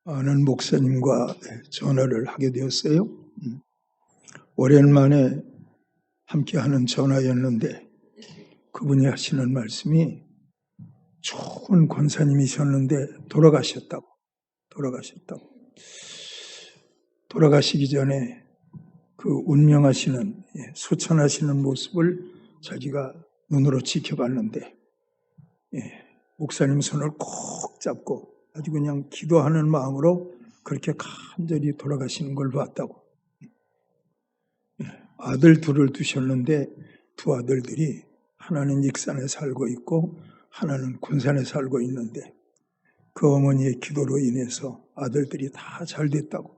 아는 목사님과 전화를 하게 되었어요. 오랜만에 함께하는 전화였는데 그분이 하시는 말씀이 좋은 권사님이셨는데 돌아가시기 전에 그 운명하시는 소천하시는 모습을 자기가 눈으로 지켜봤는데 목사님 손을 꼭 잡고 아주 그냥 기도하는 마음으로 그렇게 간절히 돌아가시는 걸 봤다고. 아들 둘을 두셨는데 두 아들들이 하나는 익산에 살고 있고 하나는 군산에 살고 있는데 그 어머니의 기도로 인해서 아들들이 다 잘 됐다고.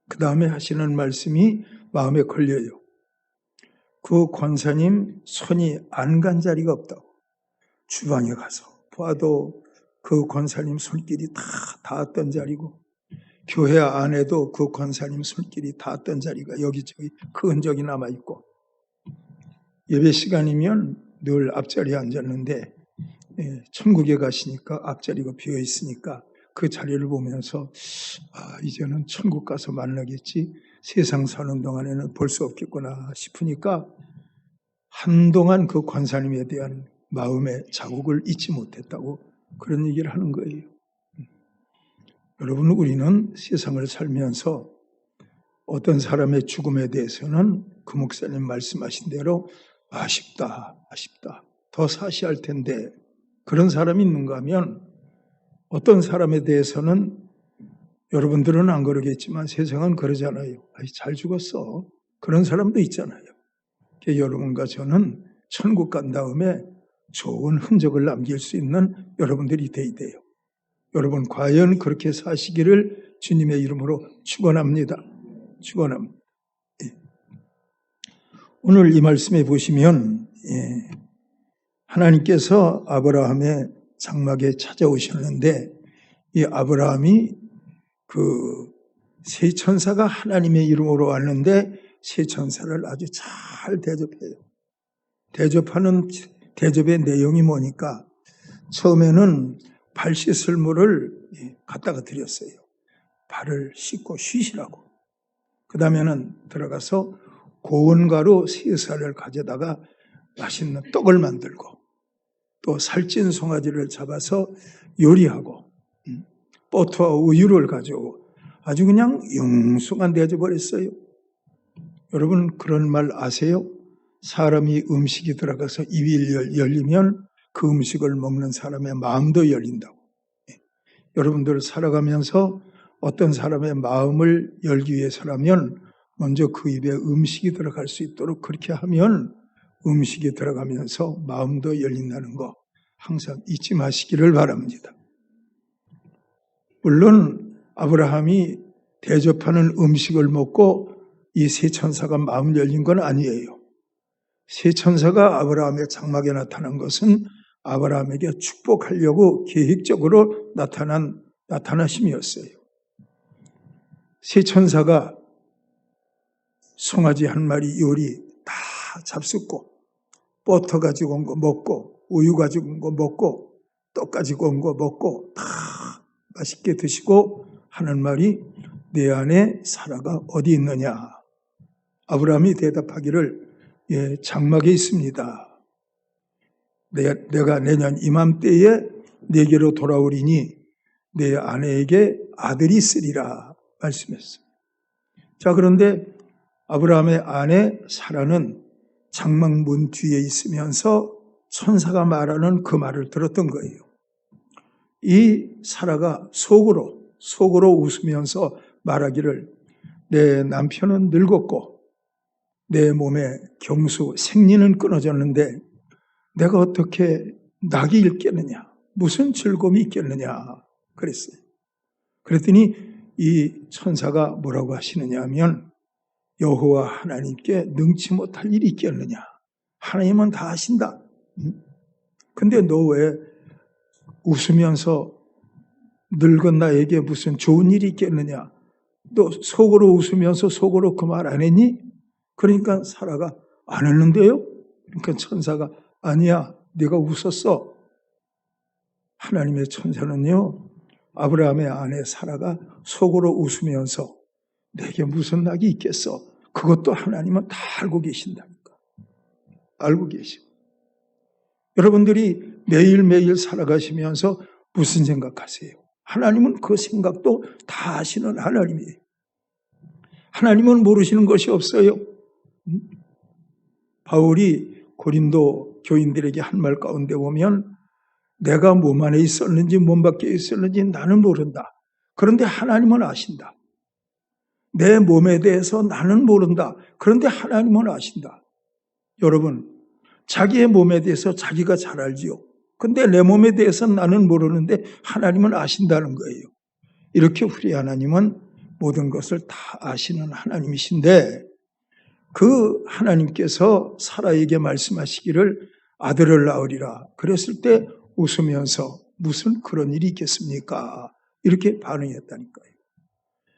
그 다음에 하시는 말씀이 마음에 걸려요. 그 권사님 손이 안 간 자리가 없다고. 주방에 가서 봐도 그 권사님 손길이 다 닿았던 자리고 교회 안에도 그 권사님 손길이 닿았던 자리가 여기저기 그 흔적이 남아있고 예배 시간이면 늘 앞자리에 앉았는데 천국에 가시니까 앞자리가 비어있으니까 그 자리를 보면서 이제는 천국 가서 만나겠지, 세상 사는 동안에는 볼 수 없겠구나 싶으니까 한동안 그 권사님에 대한 마음의 자국을 잊지 못했다고 그런 얘기를 하는 거예요. 여러분, 우리는 세상을 살면서 어떤 사람의 죽음에 대해서는 그 목사님 말씀하신 대로 아쉽다, 더 사시할 텐데 그런 사람이 있는가 하면 어떤 사람에 대해서는 여러분들은 안 그러겠지만 세상은 그러잖아요. 잘 죽었어. 그런 사람도 있잖아요. 여러분과 저는 천국 간 다음에 좋은 흔적을 남길 수 있는 여러분들이 돼야 돼요. 여러분 과연 그렇게 사시기를 주님의 이름으로 축원합니다. 오늘 이 말씀에 보시면 하나님께서 아브라함의 장막에 찾아오셨는데 이 아브라함이 그 세 천사가 하나님의 이름으로 왔는데 세 천사를 아주 잘 대접해요. 대접하는 대접의 내용이 뭐니까 처음에는 발 씻을 물을 갖다가 드렸어요. 발을 씻고 쉬시라고. 그 다음에는 들어가서 고운 가루 3살을 가져다가 맛있는 떡을 만들고 또 살찐 송아지를 잡아서 요리하고 버터와 우유를 가져오고 아주 그냥 융숭한 대접을 했어요. 여러분 그런 말 아세요? 사람이 음식이 들어가서 입이 열리면 그 음식을 먹는 사람의 마음도 열린다고. 여러분들 살아가면서 어떤 사람의 마음을 열기 위해서라면 먼저 그 입에 음식이 들어갈 수 있도록 그렇게 하면 음식이 들어가면서 마음도 열린다는 거 항상 잊지 마시기를 바랍니다. 물론 아브라함이 대접하는 음식을 먹고 이 세 천사가 마음 열린 건 아니에요. 세 천사가 아브라함의 장막에 나타난 것은 아브라함에게 축복하려고 계획적으로 나타나심이었어요. 세 천사가 송아지 한 마리 요리 다 잡숫고 버터 가지고 온 거 먹고 우유 가지고 온 거 먹고 떡 가지고 온 거 먹고 다 맛있게 드시고 하는 말이 내 안에 사라가 어디 있느냐. 아브라함이 대답하기를 장막에 있습니다. 내가 내년 이맘때에 내게로 돌아오리니 내 아내에게 아들이 있으리라 말씀했어요. 자, 그런데 아브라함의 아내 사라는 장막문 뒤에 있으면서 천사가 말하는 그 말을 들었던 거예요. 이 사라가 속으로 웃으면서 말하기를 내 남편은 늙었고 내 몸에 경수 생리는 끊어졌는데 내가 어떻게 낙이 있겠느냐, 무슨 즐거움이 있겠느냐 그랬어요. 그랬더니 이 천사가 뭐라고 하시느냐 하면 여호와 하나님께 능치 못할 일이 있겠느냐, 하나님은 다 하신다. 근데 너 왜 웃으면서 늙은 나에게 무슨 좋은 일이 있겠느냐, 너 속으로 웃으면서 속으로 그 말 안 했니? 그러니까 사라가 안 했는데요. 그러니까 천사가 아니야, 네가 웃었어. 하나님의 천사는요 아브라함의 아내 사라가 속으로 웃으면서 내게 무슨 낙이 있겠어? 그것도 하나님은 다 알고 계신다니까. 알고 계시고. 여러분들이 매일매일 살아가시면서 무슨 생각하세요? 하나님은 그 생각도 다 아시는 하나님이에요. 하나님은 모르시는 것이 없어요. 바울이 고린도 교인들에게 한 말 가운데 보면 내가 몸 안에 있었는지 몸 밖에 있었는지 나는 모른다. 그런데 하나님은 아신다. 내 몸에 대해서 나는 모른다. 그런데 하나님은 아신다. 여러분, 자기의 몸에 대해서 자기가 잘 알지요. 근데 내 몸에 대해서는 나는 모르는데 하나님은 아신다는 거예요. 이렇게 우리 하나님은 모든 것을 다 아시는 하나님이신데 그 하나님께서 사라에게 말씀하시기를 아들을 낳으리라. 그랬을 때 웃으면서 무슨 그런 일이 있겠습니까? 이렇게 반응했다니까요.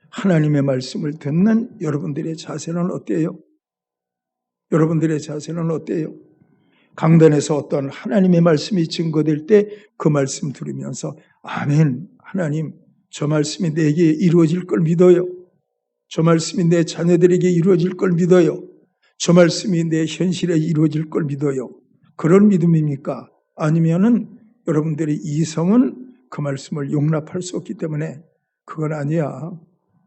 하나님의 말씀을 듣는 여러분들의 자세는 어때요? 여러분들의 자세는 어때요? 강단에서 어떤 하나님의 말씀이 증거될 때 그 말씀 들으면서 아멘, 하나님 저 말씀이 내게 이루어질 걸 믿어요. 저 말씀이 내 자녀들에게 이루어질 걸 믿어요. 저 말씀이 내 현실에 이루어질 걸 믿어요. 그런 믿음입니까? 아니면은 여러분들의 이성은 그 말씀을 용납할 수 없기 때문에 그건 아니야.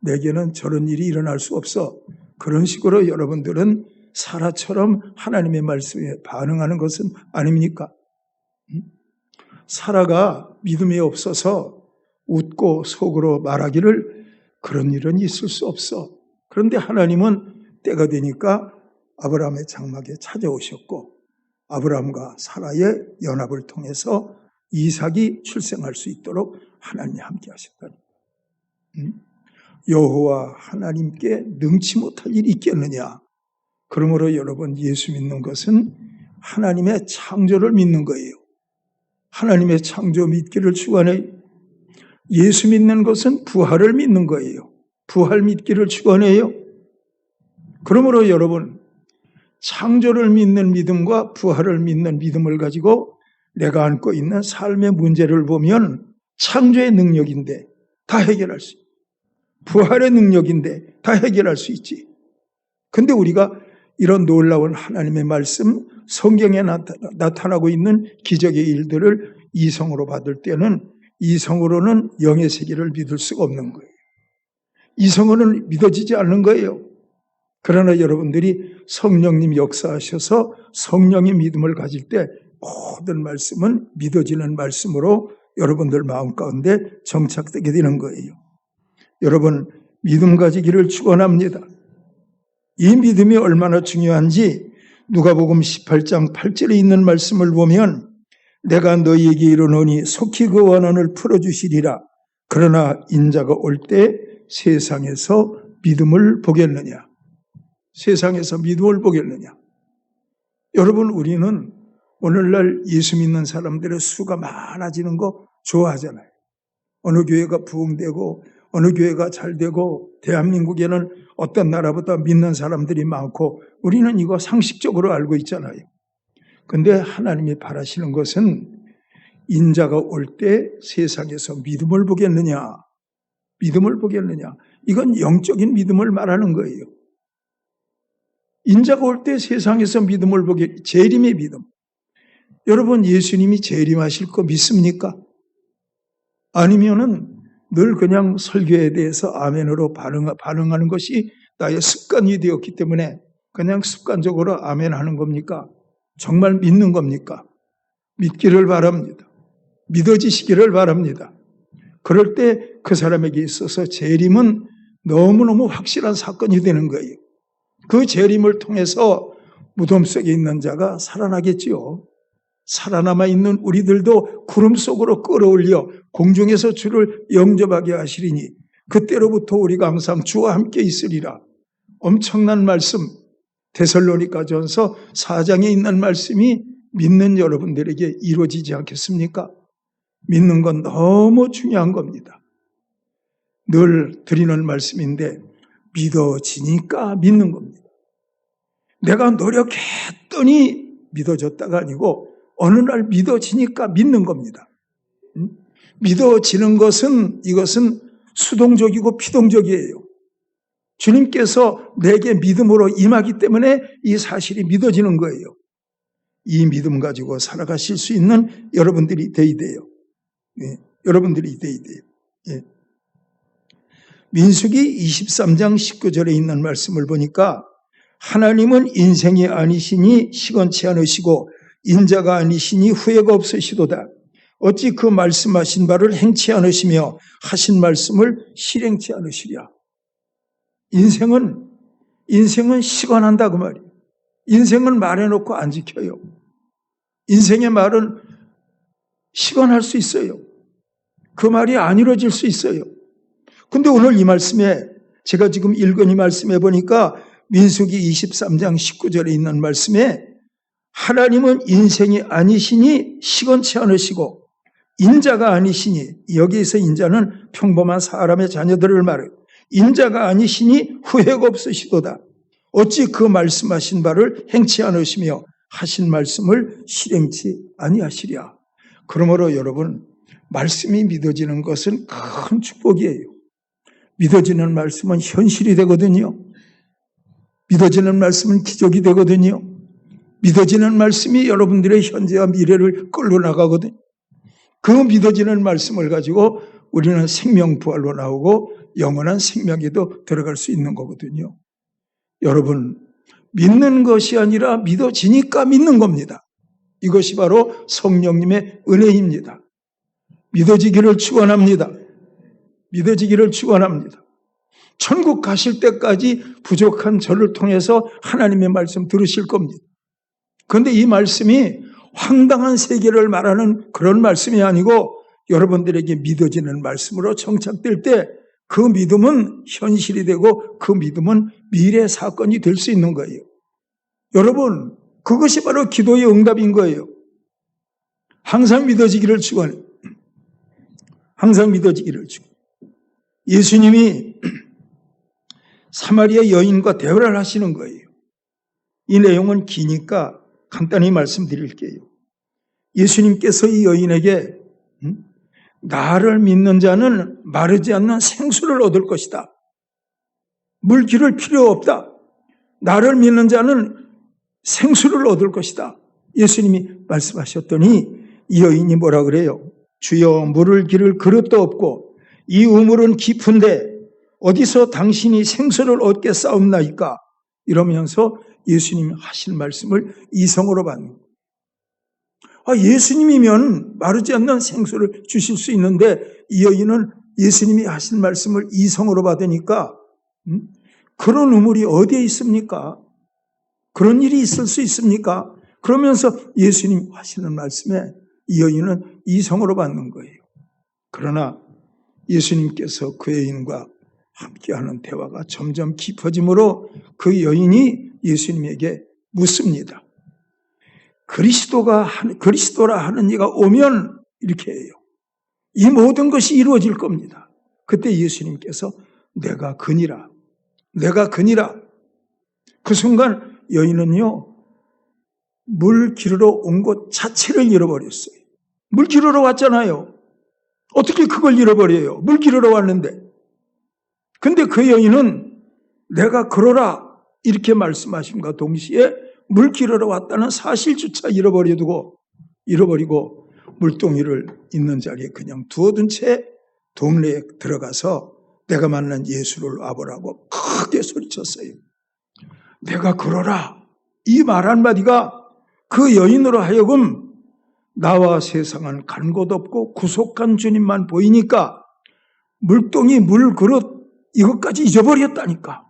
내게는 저런 일이 일어날 수 없어. 그런 식으로 여러분들은 사라처럼 하나님의 말씀에 반응하는 것은 아닙니까? 사라가 믿음이 없어서 웃고 속으로 말하기를 그런 일은 있을 수 없어. 그런데 하나님은 때가 되니까 아브라함의 장막에 찾아오셨고 아브라함과 사라의 연합을 통해서 이삭이 출생할 수 있도록 하나님이 함께 하셨다니. 여호와 하나님께 능치 못할 일이 있겠느냐. 그러므로 여러분 예수 믿는 것은 하나님의 창조를 믿는 거예요. 하나님의 창조 믿기를 축원해요. 예수 믿는 것은 부활을 믿는 거예요. 부활 믿기를 축원해요. 그러므로 여러분 창조를 믿는 믿음과 부활을 믿는 믿음을 가지고 내가 안고 있는 삶의 문제를 보면 창조의 능력인데 다 해결할 수 있지. 부활의 능력인데 다 해결할 수 있지. 근데 우리가 이런 놀라운 하나님의 말씀, 성경에 나타나고 있는 기적의 일들을 이성으로 받을 때는 이성으로는 영의 세계를 믿을 수가 없는 거예요. 이성으로는 믿어지지 않는 거예요. 그러나 여러분들이 성령님 역사하셔서 성령의 믿음을 가질 때 모든 말씀은 믿어지는 말씀으로 여러분들 마음 가운데 정착되게 되는 거예요. 여러분 믿음 가지기를 축원합니다. 이 믿음이 얼마나 중요한지 누가복음 18장 8절에 있는 말씀을 보면 내가 너희에게 이르노니 속히 그 원한을 풀어주시리라. 그러나 인자가 올 때 세상에서 믿음을 보겠느냐. 세상에서 믿음을 보겠느냐. 여러분 우리는 오늘날 예수 믿는 사람들의 수가 많아지는 거 좋아하잖아요. 어느 교회가 부흥되고 어느 교회가 잘되고 대한민국에는 어떤 나라보다 믿는 사람들이 많고 우리는 이거 상식적으로 알고 있잖아요. 근데 하나님이 바라시는 것은 인자가 올 때 세상에서 믿음을 보겠느냐. 믿음을 보겠느냐. 이건 영적인 믿음을 말하는 거예요. 인자가 올 때 세상에서 믿음을 보게 재림의 믿음. 여러분 예수님이 재림하실 거 믿습니까? 아니면은 늘 그냥 설교에 대해서 아멘으로 반응하는 것이 나의 습관이 되었기 때문에 그냥 습관적으로 아멘하는 겁니까? 정말 믿는 겁니까? 믿기를 바랍니다. 믿어지시기를 바랍니다. 그럴 때 그 사람에게 있어서 재림은 너무너무 확실한 사건이 되는 거예요. 그 재림을 통해서 무덤 속에 있는 자가 살아나겠지요. 살아남아 있는 우리들도 구름 속으로 끌어올려 공중에서 주를 영접하게 하시리니 그때로부터 우리가 항상 주와 함께 있으리라. 엄청난 말씀, 데살로니가전서 4장에 있는 말씀이 믿는 여러분들에게 이루어지지 않겠습니까? 믿는 건 너무 중요한 겁니다. 늘 드리는 말씀인데 믿어지니까 믿는 겁니다. 내가 노력했더니 믿어졌다가 아니고 어느 날 믿어지니까 믿는 겁니다. 믿어지는 것은 이것은 수동적이고 피동적이에요. 주님께서 내게 믿음으로 임하기 때문에 이 사실이 믿어지는 거예요. 이 믿음 가지고 살아가실 수 있는 여러분들이 되어야 돼요. 예, 여러분들이 되어야 돼요. 예. 민수기 23장 19절에 있는 말씀을 보니까 하나님은 인생이 아니시니 시건치 않으시고 인자가 아니시니 후회가 없으시도다. 어찌 그 말씀하신 바를 행치 않으시며 하신 말씀을 실행치 않으시랴. 인생은 시건한다 그 말이에요. 인생은 말해놓고 안 지켜요. 인생의 말은 시건할 수 있어요. 그 말이 안 이루어질 수 있어요. 근데 오늘 이 말씀에 제가 지금 읽은 이 말씀에 보니까 민수기 23장 19절에 있는 말씀에 하나님은 인생이 아니시니 시건치 않으시고 인자가 아니시니, 여기에서 인자는 평범한 사람의 자녀들을 말해요. 인자가 아니시니 후회가 없으시도다. 어찌 그 말씀하신 바를 행치 않으시며 하신 말씀을 실행치 아니하시랴. 그러므로 여러분, 말씀이 믿어지는 것은 큰 축복이에요. 믿어지는 말씀은 현실이 되거든요. 믿어지는 말씀은 기적이 되거든요. 믿어지는 말씀이 여러분들의 현재와 미래를 끌고 나가거든요. 그 믿어지는 말씀을 가지고 우리는 생명부활로 나오고 영원한 생명에도 들어갈 수 있는 거거든요. 여러분, 믿는 것이 아니라 믿어지니까 믿는 겁니다. 이것이 바로 성령님의 은혜입니다. 믿어지기를 축원합니다. 믿어지기를 축원합니다. 천국 가실 때까지 부족한 저를 통해서 하나님의 말씀 들으실 겁니다. 그런데 이 말씀이 황당한 세계를 말하는 그런 말씀이 아니고 여러분들에게 믿어지는 말씀으로 정착될 때 그 믿음은 현실이 되고 그 믿음은 미래 사건이 될 수 있는 거예요. 여러분, 그것이 바로 기도의 응답인 거예요. 항상 믿어지기를 축원해요. 항상 믿어지기를 축원해요. 예수님이 사마리아 여인과 대화를 하시는 거예요. 이 내용은 기니까 간단히 말씀드릴게요. 예수님께서 이 여인에게 나를 믿는 자는 마르지 않는 생수를 얻을 것이다. 물 기를 필요 없다. 나를 믿는 자는 생수를 얻을 것이다. 예수님이 말씀하셨더니 이 여인이 뭐라 그래요? 주여, 물을 기를 그릇도 없고 이 우물은 깊은데 어디서 당신이 생수를 얻겠사옵나이까? 이러면서 예수님이 하신 말씀을 이성으로 받는 거예요. 예수님이면 마르지 않는 생수를 주실 수 있는데 이 여인은 예수님이 하신 말씀을 이성으로 받으니까 그런 우물이 어디에 있습니까? 그런 일이 있을 수 있습니까? 그러면서 예수님 하시는 말씀에 이 여인은 이성으로 받는 거예요. 그러나 예수님께서 그 여인과 함께하는 대화가 점점 깊어지므로 그 여인이 예수님에게 묻습니다. 그리스도라 하는 이가 오면 이렇게 해요. 이 모든 것이 이루어질 겁니다. 그때 예수님께서 내가 그니라. 내가 그니라. 그 순간 여인은요, 물 기르러 온 것 자체를 잃어버렸어요. 물 기르러 왔잖아요. 어떻게 그걸 잃어버려요? 물 기르러 왔는데. 근데 그 여인은 내가 그러라 이렇게 말씀하심과 동시에 물 기르러 왔다는 사실조차 잃어버리고 물동이를 있는 자리에 그냥 두어둔 채 동네에 들어가서 내가 만난 예수를 와보라고 크게 소리쳤어요. 내가 그러라. 이 말 한마디가 그 여인으로 하여금 나와 세상은 간 곳 없고 구속한 주님만 보이니까 물동이 물 그릇 이것까지 잊어버렸다니까.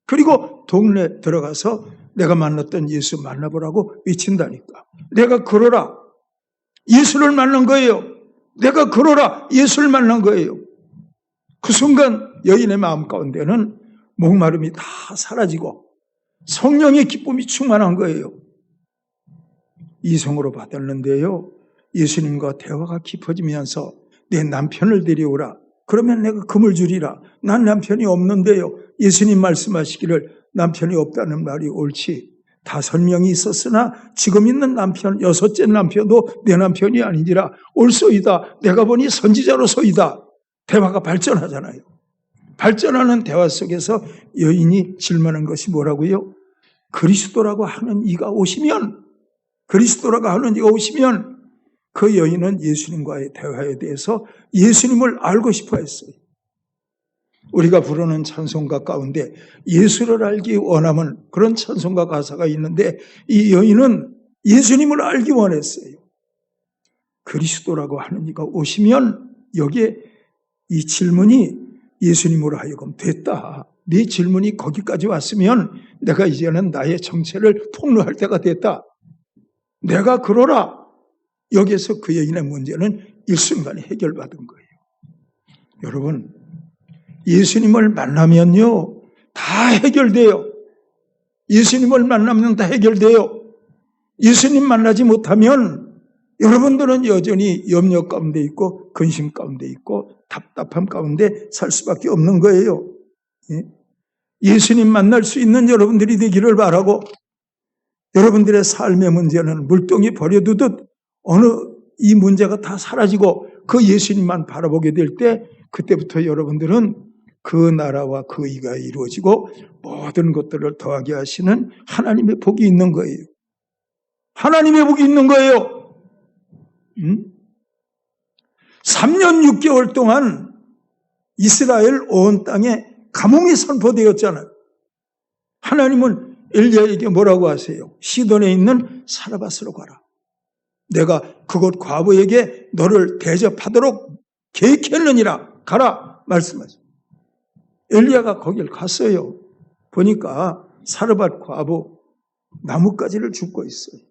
그리고 동네 들어가서 내가 만났던 예수 만나보라고 외친다니까. 내가 그러라. 예수를 만난 거예요. 내가 그러라. 예수를 만난 거예요. 그 순간 여인의 마음 가운데는 목마름이 다 사라지고 성령의 기쁨이 충만한 거예요. 이성으로 받았는데요. 예수님과 대화가 깊어지면서 내 남편을 데려오라. 그러면 내가 금을 주리라. 난 남편이 없는데요. 예수님 말씀하시기를 남편이 없다는 말이 옳지. 5명이 있었으나 지금 있는 남편 6째 남편도 내 남편이 아니니라 올소이다. 내가 보니 선지자로소이다. 대화가 발전하잖아요. 발전하는 대화 속에서 여인이 질문한 것이 뭐라고요? 그리스도라고 하는 이가 오시면 그 여인은 예수님과의 대화에 대해서 예수님을 알고 싶어 했어요. 우리가 부르는 찬송가 가운데 예수를 알기 원하는 그런 찬송가 가사가 있는데 이 여인은 예수님을 알기 원했어요. 그리스도라고 하는 이가 오시면 여기에 이 질문이 예수님으로 하여금 됐다. 네 질문이 거기까지 왔으면 내가 이제는 나의 정체를 폭로할 때가 됐다. 내가 그러라. 여기에서 그 여인의 문제는 일순간에 해결받은 거예요. 여러분, 예수님을 만나면요, 다 해결돼요. 예수님을 만나면 다 해결돼요. 예수님 만나지 못하면 여러분들은 여전히 염려 가운데 있고 근심 가운데 있고 답답함 가운데 살 수밖에 없는 거예요. 예수님 만날 수 있는 여러분들이 되기를 바라고 여러분들의 삶의 문제는 물동이 버려두듯 어느 이 문제가 다 사라지고 그 예수님만 바라보게 될 때 그때부터 여러분들은 그 나라와 그 의가 이루어지고 모든 것들을 더하게 하시는 하나님의 복이 있는 거예요. 하나님의 복이 있는 거예요. 3년 6개월 동안 이스라엘 온 땅에 가뭄이 선포되었잖아요. 하나님은 엘리야에게 뭐라고 하세요? 시돈에 있는 사르밧으로 가라. 내가 그곳 과부에게 너를 대접하도록 계획했느니라. 가라 말씀하세요. 엘리야가 거길 갔어요. 보니까 사르밧 과부 나뭇가지를 줍고 있어요.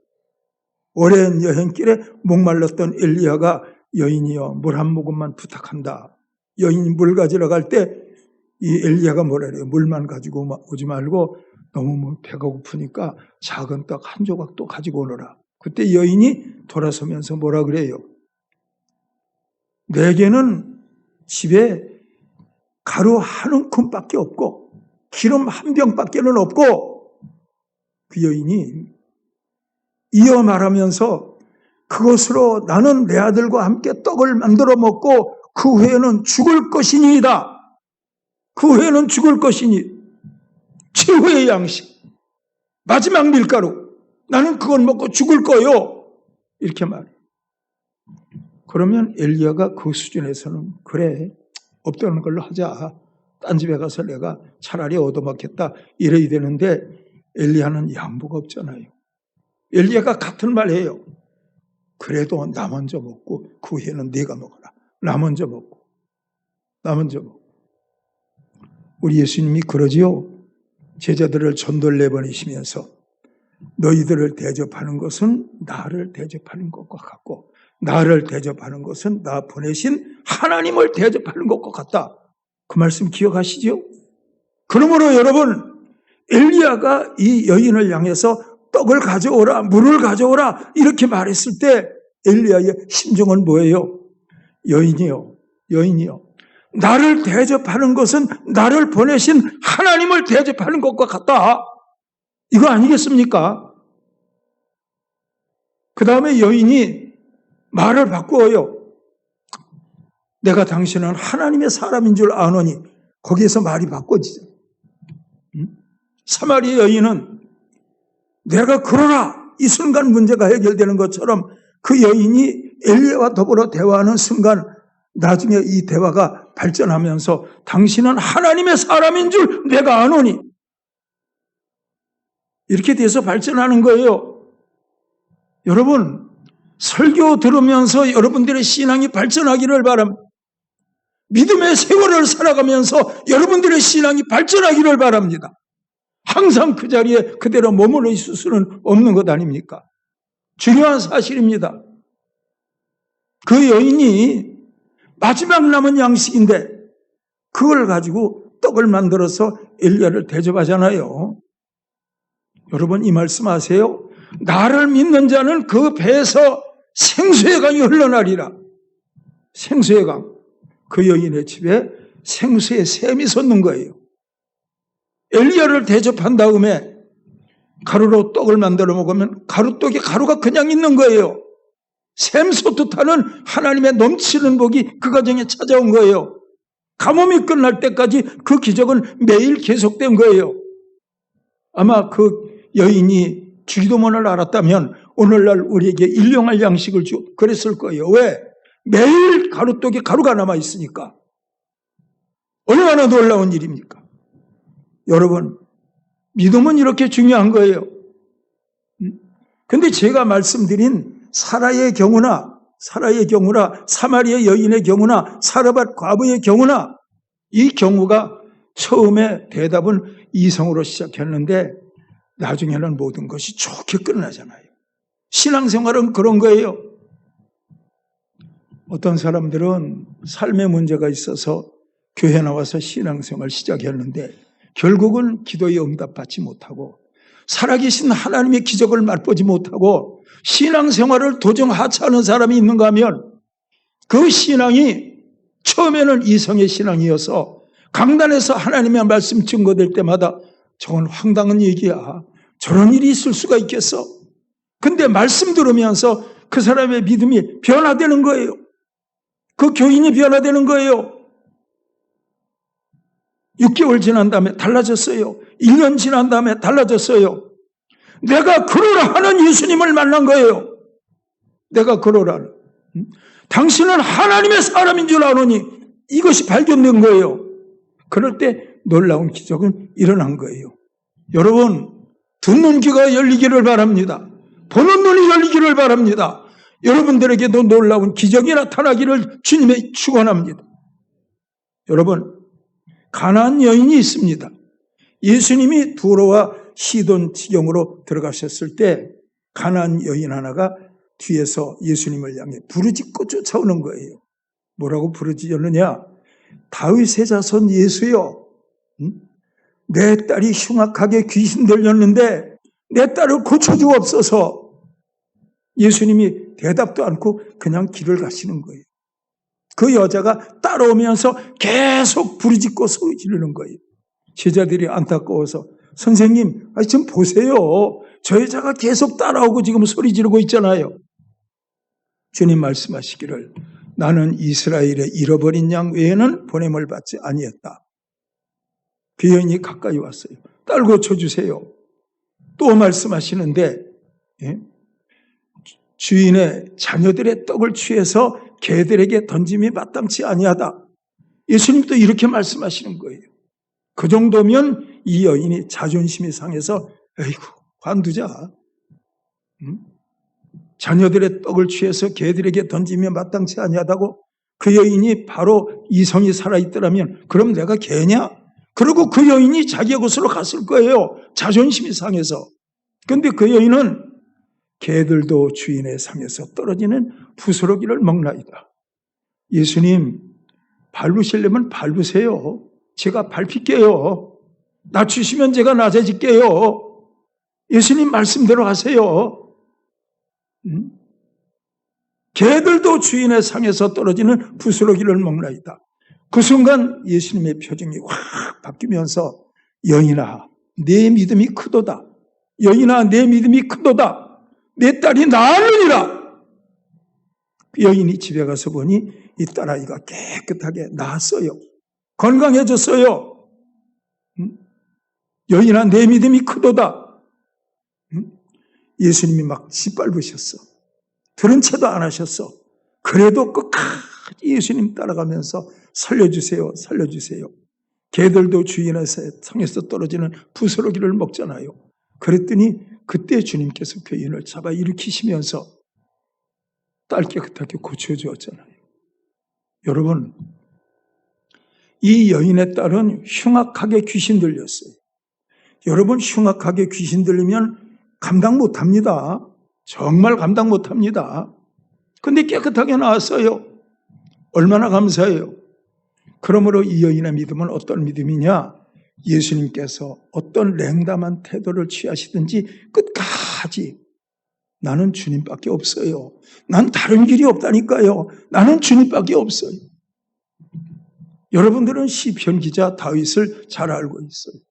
오랜 여행길에 목말랐던 엘리야가 여인이여 물 한 모금만 부탁한다. 여인이 물 가지러 갈 때 이 엘리야가 뭐라 그래요? 물만 가지고 오지 말고 너무 배가 고프니까 작은 떡 한 조각 또 가지고 오너라. 그때 여인이 돌아서면서 뭐라 그래요? 내게는 집에 가루 한 움큼밖에 없고 기름 한 병밖에는 없고 그 여인이 이어 말하면서 그것으로 나는 내 아들과 함께 떡을 만들어 먹고 그 후에는 죽을 것이니이다. 그 후에는 죽을 것이니 최후의 양식 마지막 밀가루 나는 그걸 먹고 죽을 거요. 이렇게 말해요. 그러면 엘리야가 그 수준에서는 그래 없다는 걸로 하자. 딴 집에 가서 내가 차라리 얻어먹겠다 이래야 되는데 엘리야는 양보가 없잖아요. 엘리야가 같은 말 해요. 그래도 나 먼저 먹고 그 후에는 네가 먹어라. 나 먼저 먹고. 우리 예수님이 그러지요. 제자들을 전도를 내보내시면서 너희들을 대접하는 것은 나를 대접하는 것과 같고 나를 대접하는 것은 나 보내신 하나님을 대접하는 것과 같다. 그 말씀 기억하시죠? 그러므로 여러분 엘리야가 이 여인을 향해서 떡을 가져오라 물을 가져오라 이렇게 말했을 때 엘리야의 심정은 뭐예요? 여인이요 나를 대접하는 것은 나를 보내신 하나님을 대접하는 것과 같다. 이거 아니겠습니까? 그 다음에 여인이 말을 바꾸어요. 내가 당신은 하나님의 사람인 줄 아노니 거기에서 말이 바꿔지죠. 사마리아 여인은 내가 그러라 이 순간 문제가 해결되는 것처럼 그 여인이 엘리야와 더불어 대화하는 순간 나중에 이 대화가 발전하면서 당신은 하나님의 사람인 줄 내가 아노니 이렇게 돼서 발전하는 거예요. 여러분 설교 들으면서 여러분들의 신앙이 발전하기를 바랍니다. 믿음의 세월을 살아가면서 여러분들의 신앙이 발전하기를 바랍니다. 항상 그 자리에 그대로 머물러 있을 수는 없는 것 아닙니까? 중요한 사실입니다. 그 여인이 마지막 남은 양식인데 그걸 가지고 떡을 만들어서 엘리야를 대접하잖아요. 여러분 이 말씀 아세요? 나를 믿는 자는 그 배에서 생수의 강이 흘러나리라. 생수의 강. 그 여인의 집에 생수의 샘이 솟는 거예요. 엘리야를 대접한 다음에 가루로 떡을 만들어 먹으면 가루떡에 가루가 그냥 있는 거예요. 샘솟듯하는 하나님의 넘치는 복이 그 가정에 찾아온 거예요. 가뭄이 끝날 때까지 그 기적은 매일 계속된 거예요. 아마 그 여인이 주기도문을 알았다면 오늘날 우리에게 일용할 양식을 그랬을 거예요. 왜? 매일 가루떡에 가루가 남아있으니까. 얼마나 놀라운 일입니까? 여러분, 믿음은 이렇게 중요한 거예요. 근데 제가 말씀드린 사라의 경우나 사마리아 여인의 경우나 사르밧 과부의 경우나 이 경우가 처음에 대답은 이성으로 시작했는데 나중에는 모든 것이 좋게 끝나잖아요. 신앙생활은 그런 거예요. 어떤 사람들은 삶의 문제가 있어서 교회 나와서 신앙생활 시작했는데 결국은 기도에 응답받지 못하고 살아계신 하나님의 기적을 맛보지 못하고 신앙생활을 도중 하차하는 사람이 있는가 하면 그 신앙이 처음에는 이성의 신앙이어서 강단에서 하나님의 말씀 증거될 때마다 저건 황당한 얘기야. 저런 일이 있을 수가 있겠어. 근데 말씀 들으면서 그 사람의 믿음이 변화되는 거예요. 그 교인이 변화되는 거예요. 6개월 지난 다음에 달라졌어요. 1년 지난 다음에 달라졌어요. 내가 그러라 하는 예수님을 만난 거예요. 내가 그러라. 당신은 하나님의 사람인 줄 아노니 이것이 발견된 거예요. 그럴 때 놀라운 기적은 일어난 거예요. 여러분, 듣는 귀가 열리기를 바랍니다. 보는 눈이 열리기를 바랍니다. 여러분들에게도 놀라운 기적이 나타나기를 주님의 축원합니다. 여러분, 가나안 여인이 있습니다. 예수님이 두로와 시돈 지경으로 들어가셨을 때 가나안 여인 하나가 뒤에서 예수님을 향해 부르짖고 쫓아오는 거예요. 뭐라고 부르짖었느냐? 다윗의 자손 예수여, 내 딸이 흉악하게 귀신 들렸는데 내 딸을 고쳐주옵소서. 예수님이 대답도 않고 그냥 길을 가시는 거예요. 그 여자가 따라오면서 계속 부르짖고 소리 지르는 거예요. 제자들이 안타까워서 선생님, 좀 보세요. 저 여자가 계속 따라오고 지금 소리 지르고 있잖아요. 주님 말씀하시기를 나는 이스라엘의 잃어버린 양 외에는 보냄을 받지 아니했다. 그 여인이 가까이 왔어요. 딸 고쳐주세요. 또 말씀하시는데 주인의 자녀들의 떡을 취해서 개들에게 던짐이 마땅치 아니하다. 예수님도 이렇게 말씀하시는 거예요. 그 정도면 이 여인이 자존심이 상해서 에이구 관두자. 자녀들의 떡을 취해서 개들에게 던지면 마땅치 아니하다고 그 여인이 바로 이성이 살아있더라면 그럼 내가 개냐? 그리고 그 여인이 자기의 곳으로 갔을 거예요. 자존심이 상해서. 그런데 그 여인은 개들도 주인의 상에서 떨어지는 부스러기를 먹나이다. 예수님, 밟으시려면 밟으세요. 제가 밟힐게요. 낮추시면 제가 낮아질게요. 예수님 말씀대로 하세요. 개들도 주인의 상에서 떨어지는 부스러기를 먹나이다. 그 순간 예수님의 표정이 확 바뀌면서 여인아, 내 믿음이 크도다. 여인아, 내 믿음이 크도다. 내 딸이 나으리라. 여인이 집에 가서 보니 이 딸아이가 깨끗하게 나았어요. 건강해졌어요. 여인아, 내 믿음이 크도다. 예수님이 막 짓밟으셨어. 들은 채도 안 하셨어. 그래도 끝까지 예수님 따라가면서 살려주세요, 살려주세요. 개들도 주인의 상에서 떨어지는 부스러기를 먹잖아요. 그랬더니 그때 주님께서 그 여인을 잡아 일으키시면서 딸 깨끗하게 고쳐주었잖아요. 여러분, 이 여인의 딸은 흉악하게 귀신 들렸어요. 여러분, 흉악하게 귀신 들리면 감당 못합니다. 정말 감당 못합니다. 근데 깨끗하게 나왔어요. 얼마나 감사해요. 그러므로 이 여인의 믿음은 어떤 믿음이냐? 예수님께서 어떤 냉담한 태도를 취하시든지 끝까지 나는 주님밖에 없어요. 난 다른 길이 없다니까요. 나는 주님밖에 없어요. 여러분들은 시편 기자 다윗을 잘 알고 있어요.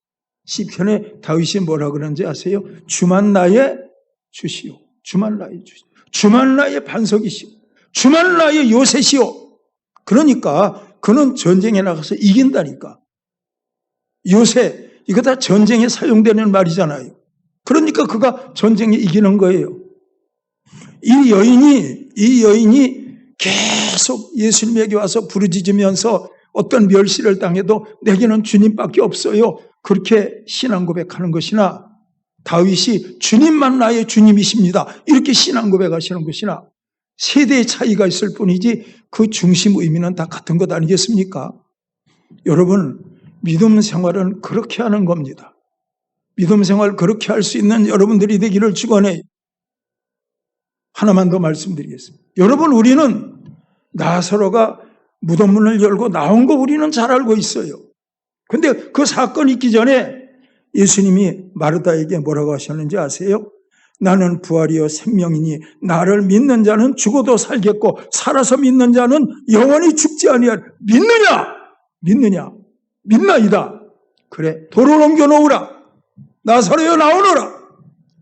시편에 다윗이 뭐라 그러는지 아세요? 주만 나의 주시오. 주만 나의 주시오. 주만 나의 반석이시오. 주만 나의 요새시오. 그러니까 그는 전쟁에 나가서 이긴다니까. 요새, 이거 다 전쟁에 사용되는 말이잖아요. 그러니까 그가 전쟁에 이기는 거예요. 이 여인이 계속 예수님에게 와서 부르짖으면서 어떤 멸시를 당해도 내게는 주님밖에 없어요. 그렇게 신앙 고백하는 것이나, 다윗이 주님만 나의 주님이십니다, 이렇게 신앙 고백하시는 것이나 세대의 차이가 있을 뿐이지 그 중심 의미는 다 같은 것 아니겠습니까? 여러분, 믿음 생활은 그렇게 하는 겁니다. 믿음 생활 그렇게 할 수 있는 여러분들이 되기를 축원해요. 하나만 더 말씀드리겠습니다. 여러분, 우리는 나사로가 무덤문을 열고 나온 거 우리는 잘 알고 있어요. 근데 그 사건이 있기 전에 예수님이 마르다에게 뭐라고 하셨는지 아세요? 나는 부활이요 생명이니 나를 믿는 자는 죽어도 살겠고 살아서 믿는 자는 영원히 죽지 아니하리. 믿느냐? 믿나이다. 그래, 돌을 옮겨 놓으라. 나사로여 나오너라.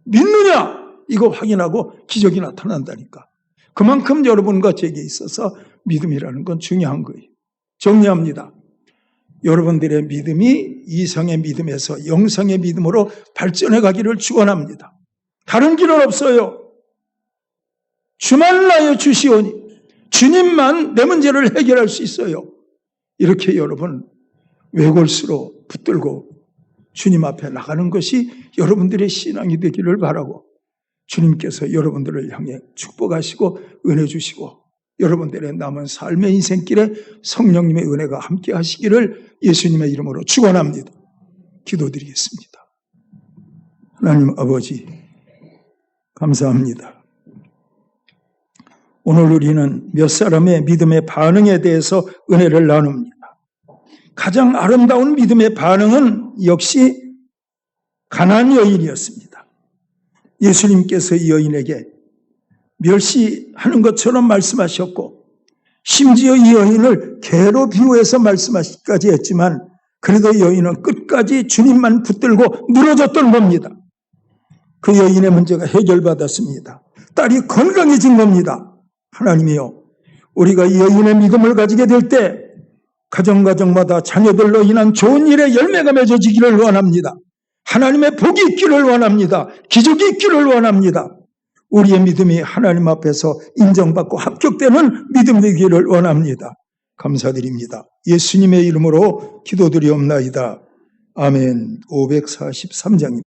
믿느냐? 이거 확인하고 기적이 나타난다니까. 그만큼 여러분과 제게 있어서 믿음이라는 건 중요한 거예요. 정리합니다. 여러분들의 믿음이 이성의 믿음에서 영성의 믿음으로 발전해 가기를 축원합니다. 다른 길은 없어요. 주만 나의 주시오니 주님만 내 문제를 해결할 수 있어요. 이렇게 여러분 외골수로 붙들고 주님 앞에 나가는 것이 여러분들의 신앙이 되기를 바라고, 주님께서 여러분들을 향해 축복하시고 은혜 주시고 여러분들의 남은 삶의 인생길에 성령님의 은혜가 함께 하시기를 예수님의 이름으로 축원합니다. 기도드리겠습니다. 하나님 아버지, 감사합니다. 오늘 우리는 몇 사람의 믿음의 반응에 대해서 은혜를 나눕니다. 가장 아름다운 믿음의 반응은 역시 가나안 여인이었습니다. 예수님께서 이 여인에게 멸시하는 것처럼 말씀하셨고, 심지어 이 여인을 개로 비유해서 말씀하시기까지 했지만, 그래도 여인은 끝까지 주님만 붙들고 늘어졌던 겁니다. 그 여인의 문제가 해결받았습니다. 딸이 건강해진 겁니다. 하나님이요, 우리가 이 여인의 믿음을 가지게 될 때 가정마다 자녀들로 인한 좋은 일의 열매가 맺어지기를 원합니다. 하나님의 복이 있기를 원합니다. 기적이 있기를 원합니다. 우리의 믿음이 하나님 앞에서 인정받고 합격되는 믿음 되기를 원합니다. 감사드립니다. 예수님의 이름으로 기도드리옵나이다. 아멘. 543장입니다.